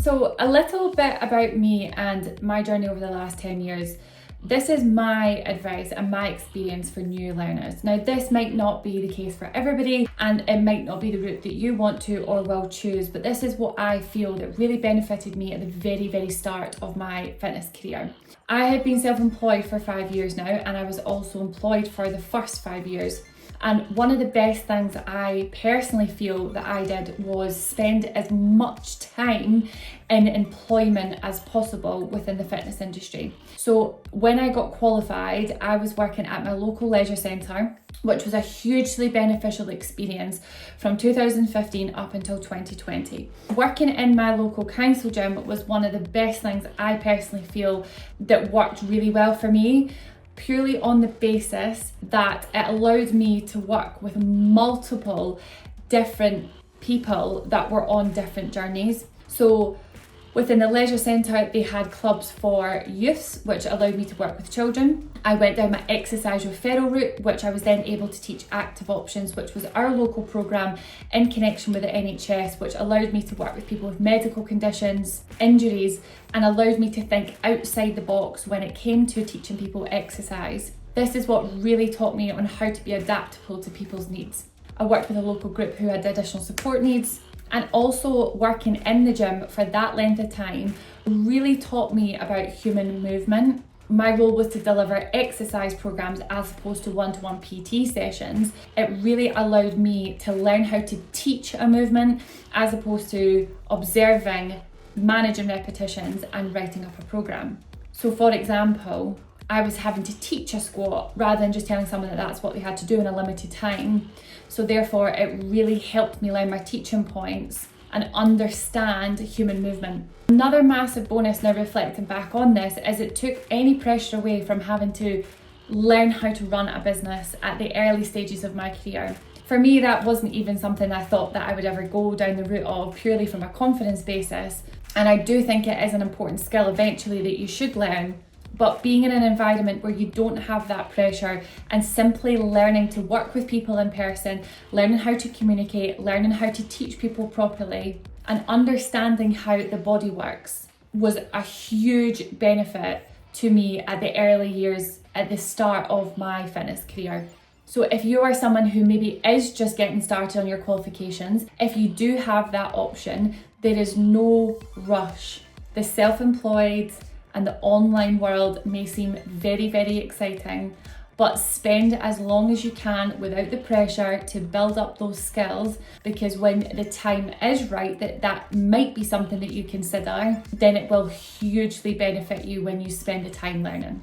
So a little bit about me and my journey over the last 10 years. This is my advice and my experience for new learners. Now, this might not be the case for everybody, and it might not be the route that you want to or will choose, but this is what I feel that really benefited me at the very, very start of my fitness career. I had been self-employed for 5 years now, and I was also employed for the first 5 years. And one of the best things that I personally feel that I did was spend as much time in employment as possible within the fitness industry. So when I got qualified, I was working at my local leisure centre, which was a hugely beneficial experience from 2015 up until 2020. Working in my local council gym was one of the best things I personally feel that worked really well for me, purely on the basis that it allowed me to work with multiple different people that were on different journeys. So within the leisure centre, they had clubs for youths, which allowed me to work with children. I went down my exercise referral route, which I was then able to teach Active Options, which was our local programme in connection with the NHS, which allowed me to work with people with medical conditions, injuries, and allowed me to think outside the box when it came to teaching people exercise. This is what really taught me on how to be adaptable to people's needs. I worked with a local group who had additional support needs, and also working in the gym for that length of time really taught me about human movement. My role was to deliver exercise programs as opposed to one-to-one PT sessions. It really allowed me to learn how to teach a movement as opposed to observing, managing repetitions and writing up a program. So for example, I was having to teach a squat rather than just telling someone that that's what they had to do in a limited time. So therefore, it really helped me learn my teaching points and understand human movement. Another massive bonus now reflecting back on this is it took any pressure away from having to learn how to run a business at the early stages of my career. For me, that wasn't even something I thought that I would ever go down the route of purely from a confidence basis. And I do think it is an important skill eventually that you should learn. But being in an environment where you don't have that pressure and simply learning to work with people in person, learning how to communicate, learning how to teach people properly, and understanding how the body works was a huge benefit to me at the early years at the start of my fitness career. So if you are someone who maybe is just getting started on your qualifications, if you do have that option, there is no rush. The self-employed and the online world may seem very, very exciting, but spend as long as you can without the pressure to build up those skills, because when the time is right, that might be something that you consider, then it will hugely benefit you when you spend the time learning.